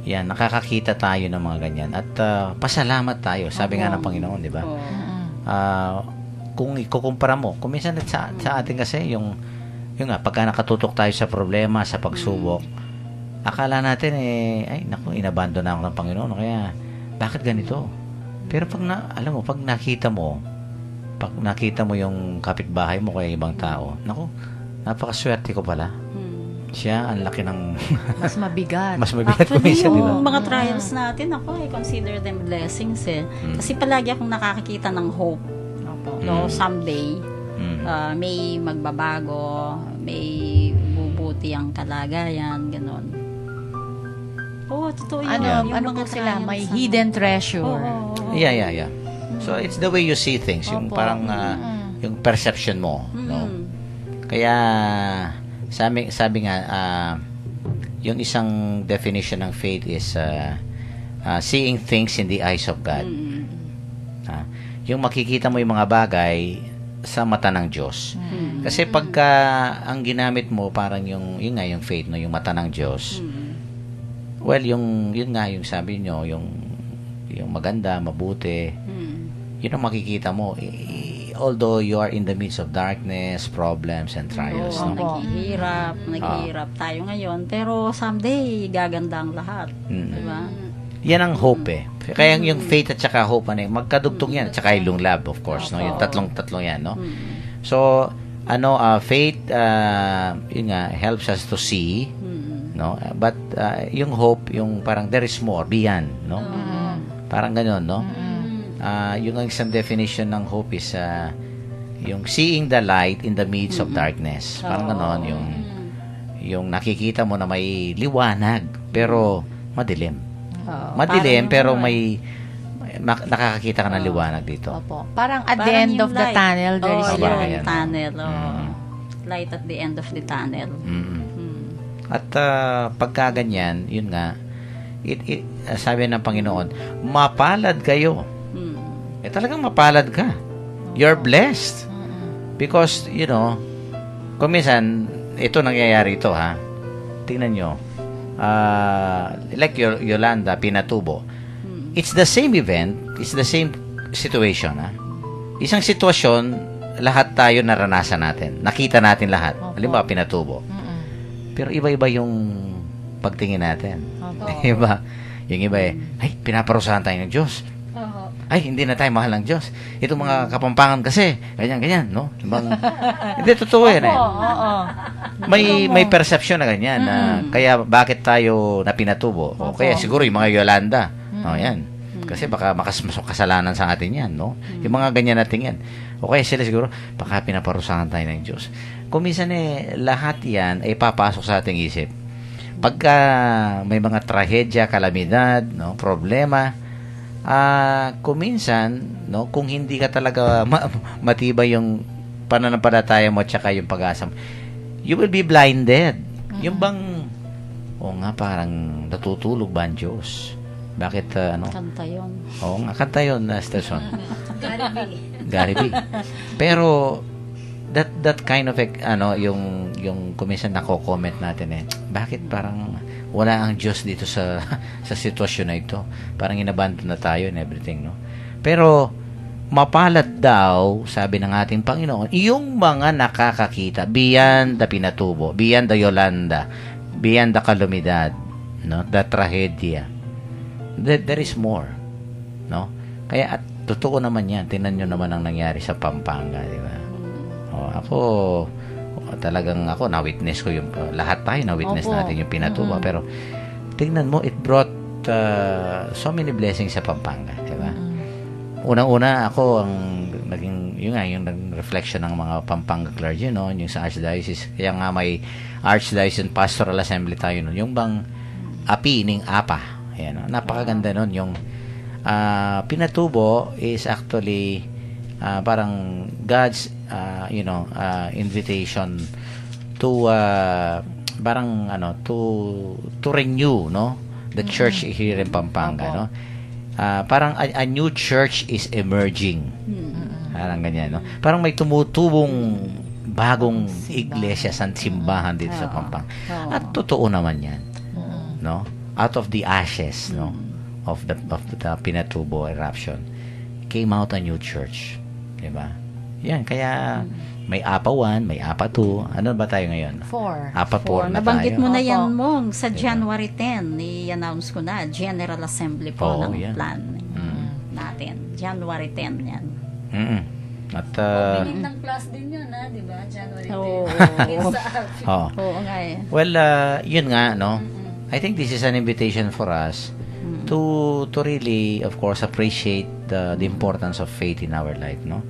Yan, nakakakita tayo ng mga ganyan at pasalamat tayo, sabi nga ng Panginoon, diba? Kung ikukumpara mo, kung minsan sa atin kasi yung nga, pagka nakatutok tayo sa problema, sa pagsubok, akala natin inabandon na ako ng Panginoon, kaya bakit ganito? Pero pag nakita mo yung kapitbahay mo kay ibang tao, napakaswerte ko pala. Siya, ang laki ng Mas mabigat. mas mabigat ko Actually, minsan, di ba? yung mga trials natin, I consider them blessings Kasi palagi akong nakakakita ng hope. No, someday, may magbabago, may bubuti ang kalagayan, ganon. Totoo yun. Ano po sila? May hidden treasure. Yeah. So, it's the way you see things. Yung parang, yung perception mo. No? Kaya, sabi nga, yung isang definition ng faith is seeing things in the eyes of God. Yung makikita mo yung mga bagay sa mata ng Diyos. Kasi pagka ang ginamit mo parang yung faith, no, yung mata ng Diyos. Well, yun nga yung sabi nyo, yung maganda, mabuti. Yun ang makikita mo. Although you are in the midst of darkness, problems, and trials. Naghihirap tayo ngayon, pero someday gaganda ang lahat. Diba? Yan ang hope Kaya yung faith at saka hope, magkadugtong yan. At saka yung love, of course. No? Yung tatlong yan. No? So, faith, yun nga, helps us to see. No? But, yung hope, yung parang there is more, beyond. No? Parang ganun, no? Yung isang definition ng hope is yung seeing the light in the midst of darkness. Parang ganon, yung nakikita mo na may liwanag pero madilim. Madilim pero may nakakakita ka ng liwanag dito. Opo. Parang at the end of the tunnel there is light. Tunnel. Light at the end of the tunnel. At pagka ganyan, yun nga, sabi ng Panginoon, mapalad kayo. Talagang mapalad ka. You're blessed. Because, kung minsan, ito nangyayari ito, ha? Tingnan nyo. Like Yolanda, Pinatubo. It's the same event, it's the same situation, ha? Isang sitwasyon, lahat tayo naranasan natin. Nakita natin lahat. Halimbawa, Pinatubo. Pero iba-iba yung pagtingin natin. Opo. Iba. Yung iba ay, pinaparusahan tayo ng Diyos. Oo. Ay, hindi na tayo mahal ng Diyos. Itong mga kapampangan kasi, ganyan, no? Hindi, totoo yan eh. Oo. May perception na ganyan. Na, kaya bakit tayo na pinatubo? O kaya siguro yung mga Yolanda. O yan. Kasi baka masok kasalanan sa atin yan, no? Yung mga ganyan natin yan. O kaya sila siguro, baka pinaparusahan tayo ng Diyos. Kung minsan lahat yan ay papasok sa ating isip. Pagka may mga trahedya, kalamidad, no, problema, kung minsan, no, kung hindi ka talaga matibay yung pananampalataya mo at saka yung pag-asa mo, you will be blinded. Yung bang, nga, parang natutulog ba ang Diyos? Bakit, Kanta yun. Kanta yun, Stelson. Gary B. Pero, that kind of yung kuminsan nako-comment natin bakit parang wala ang Diyos dito sa sitwasyon na ito, parang inabandon na tayo and everything, no? Pero mapalad daw, sabi ng ating Panginoon, yung mga nakakakita beyond the pinatubo, beyond the Yolanda, beyond the kalamidad, no, the trahedya, there is more, no? Kaya at totoo naman yan, tingnan nyo naman ang nangyari sa Pampanga, di ba? Talagang ako, na-witness ko yung, lahat tayo na-witness natin yung pinatuba. Pero, tingnan mo, it brought so many blessings sa Pampanga. Diba? Unang-una, ako, yung reflection ng mga Pampanga clergy, no? Yung sa Archdiocese. Kaya nga may Archdiocese Pastoral Assembly tayo nun. Yung bang api ning apa. Ayan, no? Napakaganda nun. Yung pinatubo is actually parang God's invitation to parang to renew, no, the church here in Pampanga, no. Parang a new church is emerging. Parang ganyan, no. Parang may tumutubong bagong iglesia, simbahan dito sa Pampanga. At totoo naman 'yan. No? Out of the ashes, no, of the Pinatubo eruption came out a new church. Diba? Yan, kaya may APA 1, may APA 2. Ano ba tayo ngayon? 4. APA 4 na Nabanggit tayo. mo na Opo. yan, Mong. Sa January 10, i-announce ko na, General Assembly po ng yan. plan natin. January 10 yan. At, Ng class din yun, di ba? January 10. Oo. Oo nga eh. well, yun nga, no? I think this is an invitation for us to really, of course, appreciate the importance of faith in our life, no?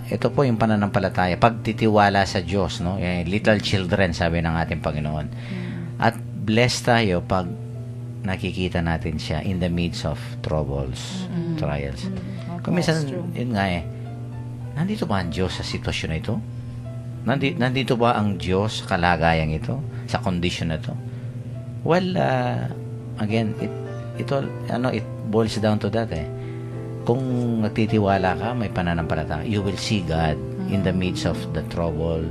Ito po yung pananampalataya, pagtitiwala sa Diyos, no? Little children, sabi ng ating Panginoon. At blessed tayo pag nakikita natin siya in the midst of troubles, trials. Kung minsan, yun nga nandito ba ang Diyos sa sitwasyon na ito? Nandito ba ang Diyos sa kalagayang ito? Sa condition na ito? Well, again, it boils down to that Kung nagtitiwala ka, may pananampalataya, you will see God in the midst of the trouble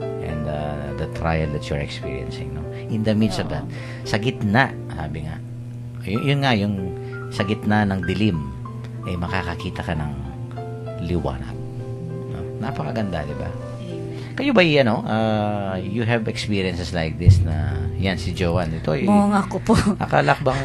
and the trial that you're experiencing, no? In the midst of that. Sa gitna, sabi nga, yun nga, yung sa gitna ng dilim, makakakita ka ng liwanag. No? Napakaganda, di ba? Kayo ba, you have experiences like this na, yan, si Joanne, ito, Oo, ako po. akala ko bang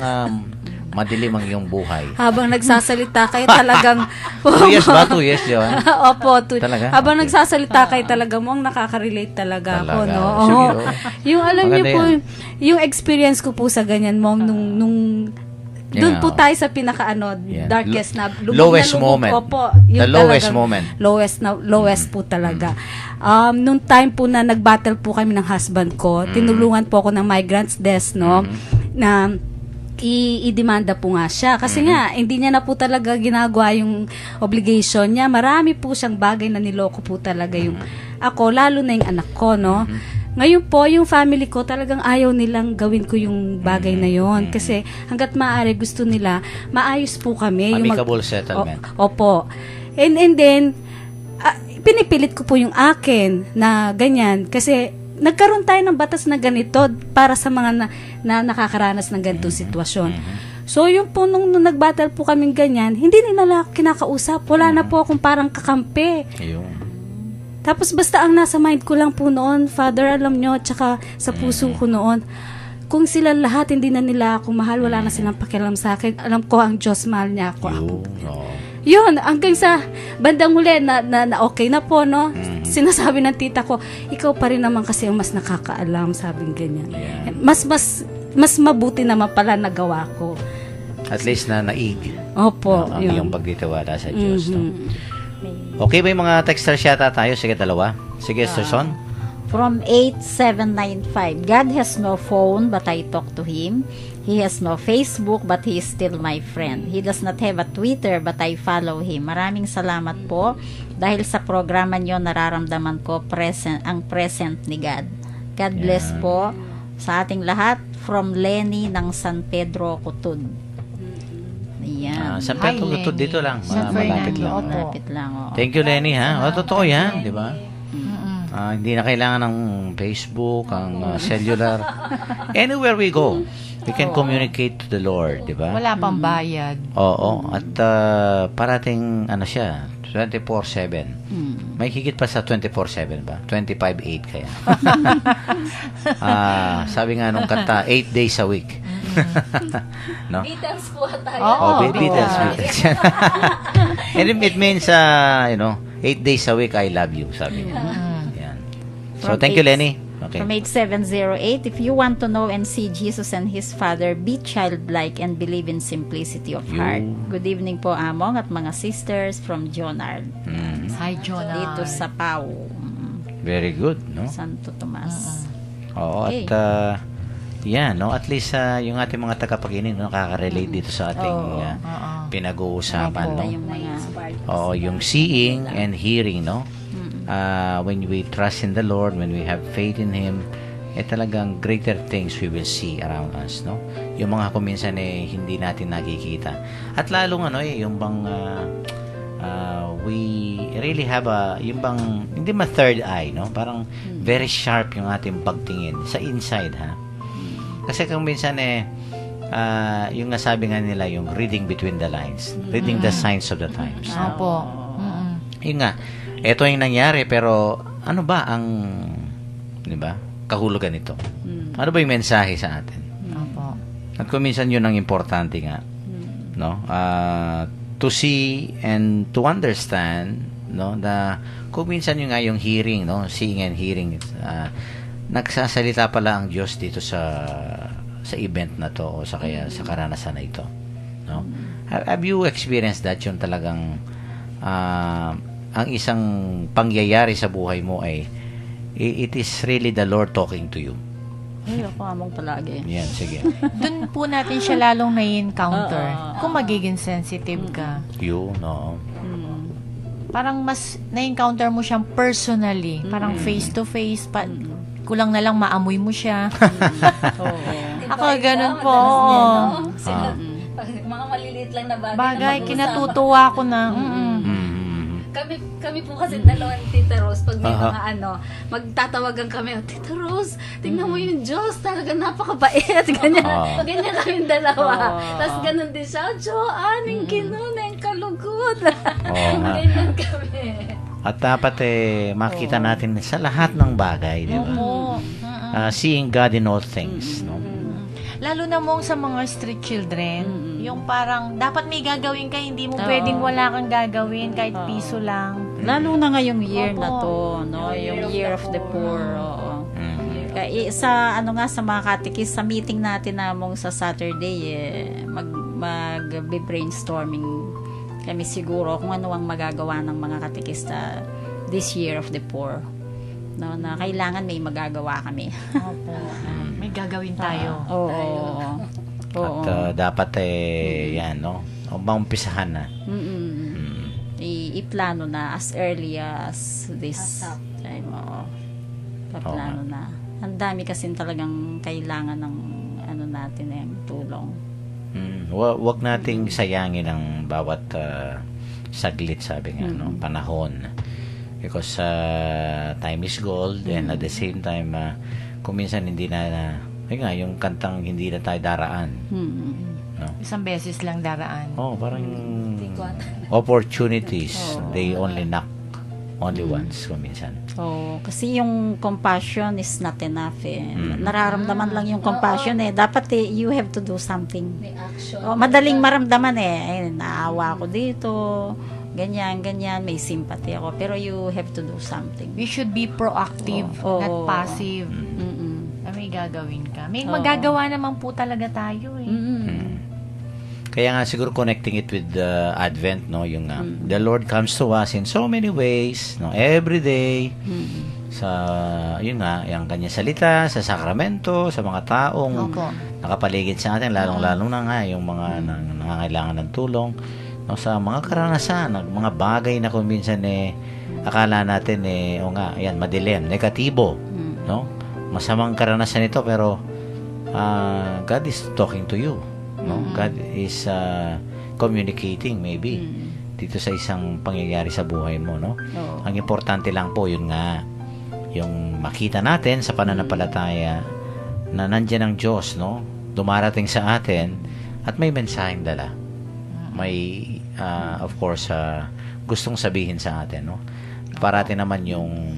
madilim ang iyong buhay? Habang nagsasalita kayo talagang... 2 years ba? 2 years, Joanne? Opo. Talaga? Habang Okay. nagsasalita kayo talaga mo, ang nakaka-relate talaga ako, Talaga. no? Sige, Oo. oo. Yung alam niyo Maganda po, yan. yung experience ko po sa ganyan, Mong, nung doon po tayo sa Yeah. darkest na lubog Lowest na lubog. moment. Opo, The lowest moment. Lowest po talaga. Nung time po na nag-battle po kami ng husband ko, tinulungan po ako ng migrants desk, no? Na i-demanda po nga siya. Kasi nga, hindi niya na po talaga ginagawa yung obligation niya. Marami po siyang bagay na niloko po talaga yung ako, lalo na yung anak ko, no? Ngayon po, yung family ko, talagang ayaw nilang gawin ko yung bagay na yon. Kasi hanggat maaari, gusto nila, maayos po kami. Amicable settlement. Opo. And then, pinipilit ko po yung akin na ganyan. Kasi, nagkaroon tayo ng batas na ganito para sa mga na nakakaranas ng ganitong sitwasyon. So, yung po, nung nag-battle po kaming ganyan, hindi nila kinakausap. Wala na po akong parang kakampi. Ayun. Tapos basta ang nasa mind ko lang po noon, Father, alam nyo, tsaka sa puso ko noon, kung sila lahat hindi na nila ako mahal, wala na silang pakialam sa akin, alam ko ang Diyos mahal niya ako. Yun, hanggang sa bandang huli na okay na po, no? Sinasabi ng tita ko, ikaw pa rin naman kasi ang mas nakakaalam, sabing ganyan. Mas mabuti naman pala nagawa ko. At least na naig. Opo, ang yun. iyong pagtitiwala sa Diyos. No? Okay ba yung mga texters yata tayo? Sige, dalawa. Sige, Sir Son. From 8795, God has no phone, but I talk to Him. He has no Facebook, but He is still my friend. He does not have a Twitter, but I follow Him. Maraming salamat po. Dahil sa programa nyo, nararamdaman ko ang present ni God. God bless po sa ating lahat. From Lenny ng San Pedro, Cutud. Ayan. San Pedro, Cutud, dito lang. Malapit lang. Malapit lang. Oo. Thank you, Lenny, ha? Totoo yan, di ba? Hindi na kailangan ng Facebook, ang cellular. Anywhere we go, we can communicate to the Lord, di ba? Wala pang bayad. Oo. At parating, siya, 24/7. May higit pa sa 24/7 ba? 25/8 kaya. Sabi nga nung kanta, 8 days a week. No? Beatles po tayo. Beatles. And it means, 8 days a week, I love you, sabi niya. Yan. So, thank you, Lenny. Okay. From 8708, if you want to know and see Jesus and His Father, be childlike and believe in simplicity of heart. Good evening po, Among at mga sisters from Jonard. Hi, Jonah. Dito sa Pau, Very good, no? Santo Tomas. Oo, Okay. at yan, no? At least yung ating mga tagapakinig nakaka-relate dito sa ating pinag-uusapan, no? Yung mga Oo, yung seeing and hearing, no? When we trust in the Lord, when we have faith in Him, talagang greater things we will see around us, no? Yung mga kuminsan hindi natin nakikita. At lalong yung bang we really have yung bang hindi third eye, no? Parang very sharp yung ating pagtingin sa inside, ha? Kasi kung minsan yung nasabi nga nila, yung reading between the lines, reading the signs of the times. Opo. Yun nga, ito yung nangyari, pero ano ba ang, di ba, kahulugan nito? Ano ba yung mensahe sa atin? Opo. At kung minsan yun ang importante nga, no? To see and to understand, no, na kung minsan yung nga yung hearing, no, seeing and hearing, nagsasalita pala ang Diyos dito sa event na to o sa karanasan na ito, no? Have you experienced that, yung talagang ang isang pangyayari sa buhay mo ay it is really the Lord talking to you? Ay, ako Among palagi. Yan, sige. Doon po natin siya lalong na-encounter. Kung magiging sensitive ka. You, no? Parang mas na-encounter mo siyang personally. Parang face to face. Kulang na lang maamoy mo siya. Ako ganun po. Mga maliliit lang na Bagay, kinatutuwa ko na. Kami po kasi dalawang Tita Rose, pag may mga magtatawagan kami, Tita Rose, tingnan mo yung Diyos, talaga napakabait, ganyan, ganyan kami dalawa. Tapos ganun din siya, Joanne, yung kinuneng kalugod. Ganyan kami. At dapat makita natin sa lahat ng bagay, di ba? Seeing God in all things, no? Lalo na mong sa mga street children, yung parang dapat may gagawin ka, hindi mo pwedeng wala kang gagawin kahit piso lang. Lalo na ngayong year na to, no? Yung Year of the Poor. Oo. Kaya sa sa mga katikis, sa meeting natin namong sa Saturday, mag-brainstorming kami siguro kung ano ang magagawa ng mga katikista this Year of the Poor. No, na kailangan may magagawa kami. Opo. May gagawin tayo. Oo. At dapat yan, no? Maumpisahan na. I-plano na as early as this time. Oo. Paplano na. Ang dami kasi talagang kailangan ng natin yung tulong. Wag nating sayangin ang bawat saglit, sabi nga, no? Panahon. Because time is gold, and at the same time, kung minsan hindi yung kantang hindi na tayo daraan. No? Isang beses lang daraan. Parang opportunities, they only knock. Only once, kung minsan. Oh, kasi yung compassion is not enough eh. Nararamdaman lang yung compassion eh. Dapat you have to do something. May action. Oh, madaling maramdaman eh. Ay, naawa ako dito. Ganyan, may sympathy ako. Pero you have to do something. We should be proactive, Oo. not passive. Mm-mm. Na may gagawin ka. May Oo. magagawa naman po talaga tayo eh. Kaya nga siguro connecting it with the Advent, no, yung the Lord comes to us in so many ways, no, every day. Sa yun nga, yung kanya salita, sa sakramento, sa mga taong Opo. nakapaligid sa atin, lalong-lalo na nga yung mga nangangailangan ng tulong, no, sa mga karanasan, mga bagay na kung minsan akala natin o nga, ayan, madilim, negatibo, no? Masamang karanasan ito pero God is talking to you. No? God is communicating maybe dito sa isang pangyayari sa buhay mo, no? Oo. Ang importante lang po yun nga yung makita natin sa pananampalataya na nandiyan ang Diyos, no? Dumarating sa atin at may mensaheng dala. May of course gustong sabihin sa atin, no? Parati naman yung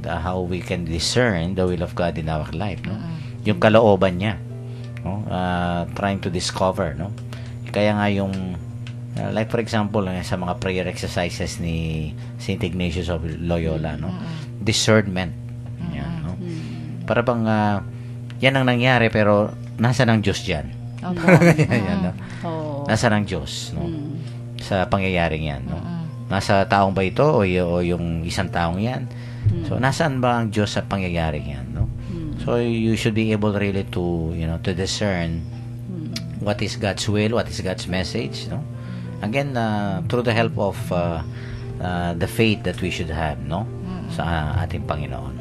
how we can discern the will of God in our life, no? Yung kalooban niya, no? Trying to discover, no? Kaya nga yung like for example sa mga prayer exercises ni Saint Ignatius of Loyola, no? Discernment. Yan, no? Para bang yan ang nangyari pero nasa ng Diyos diyan. Yan, no? Oo. Nasa ng Diyos, no? Sa pangyayaring yan, no? Nasa taong ba ito o yung isang taong yan? So nasaan ba ang Diyos sa pangyayaring yan, no? So you should be able really to, to discern what is God's will, what is God's message, no? Again, through the help of the faith that we should have, no? Sa ating Panginoon.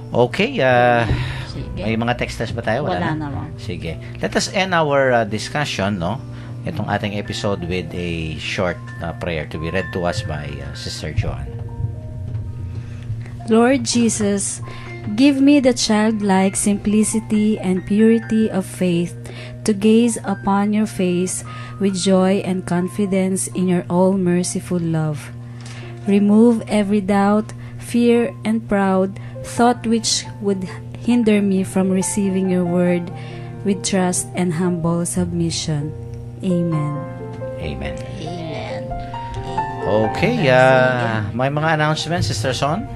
Okay, Sige. may mga texters ba tayo? Wala naman. Sige. Let us end our discussion, no? Itong ating episode with a short prayer to be read to us by Sister Joan. Lord Jesus, give me the childlike simplicity and purity of faith to gaze upon your face with joy and confidence in your all-merciful love. Remove every doubt, fear, and proud thought which would hinder me from receiving your word with trust and humble submission. Amen. Amen. Amen. Okay, may mga announcements, Sister Son.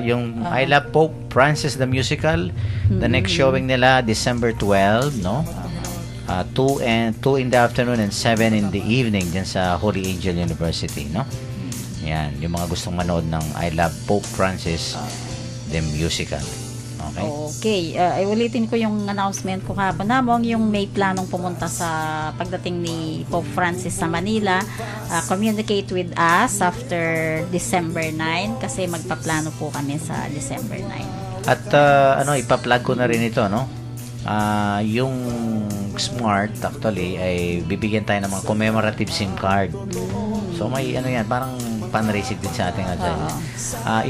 Yung I Love Pope Francis the Musical, the next showing nila December 12, no? 2 in the afternoon and 7 in the evening dyan sa Holy Angel University, no? Yan, yung mga gustong manood ng I Love Pope Francis the Musical. Okay? Okay, ulitin ko yung announcement ko kahapon namong yung may planong pumunta sa pagdating ni Pope Francis sa Manila, communicate with us after December 9 kasi magpaplano po kami sa December 9. At ipa-plug ko na rin ito, no? Yung Smart actually ay bibigyan tayo ng mga commemorative SIM card. So may yan, parang fundraising din sa ating dyan.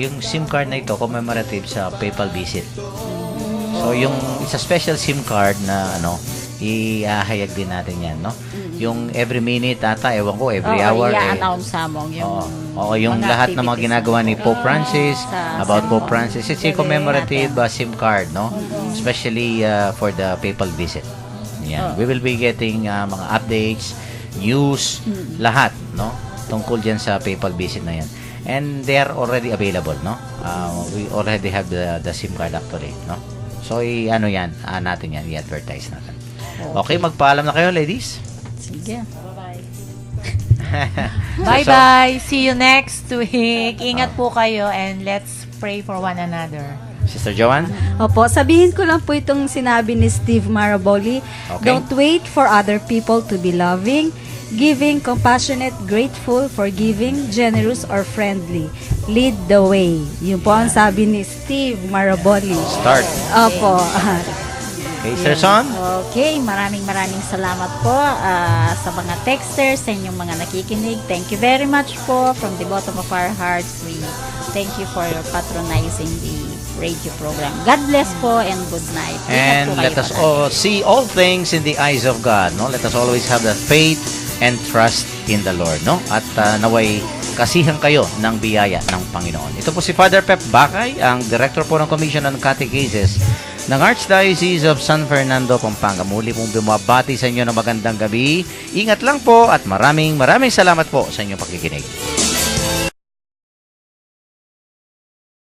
Yung SIM card na ito commemorative sa papal visit. So yung it's a special SIM card na ihahayag din natin yan, no? Yung every minute ewan ko, every hour i-announce mo yung yung mga lahat ng mga activities ginagawa ni Pope Francis about sa Pope Francis. It's a commemorative SIM card, no? Especially for the papal visit. Yan. We will be getting mga updates, news, lahat, no? Tungkol dyan sa papal visit na yan. And they are already available, no? We already have the SIM card actually, no? So, natin yan, i-advertise natin. Okay, magpaalam na kayo, ladies. Sige. Bye-bye. See you next week. Ingat po kayo and let's pray for one another. Sister Joanne? Opo, sabihin ko lang po itong sinabi ni Steve Maraboli. Okay. Don't wait for other people to be loving, giving, compassionate, grateful, forgiving, generous, or friendly. Lead the way. Yun po ang sabi ni Steve Maraboli. Start. Opo. Okay, Sir Son? Okay, maraming salamat po sa mga texters, sa inyong mga nakikinig. Thank you very much po from the bottom of our hearts. We thank you for patronizing the radio program. God bless po and good night. Ingat And po kayo let us palagi. all see all things in the eyes of God, no? Let us always have that faith and trust in the Lord, no? At naway kasihan kayo ng biyaya ng Panginoon. Ito po si Father Pep Bakay, ang Director po ng Commission on Catechesis ng Archdiocese of San Fernando, Pampanga. Muli pong bumabati sa inyo ng magandang gabi. Ingat lang po at maraming salamat po sa inyong pakikinig.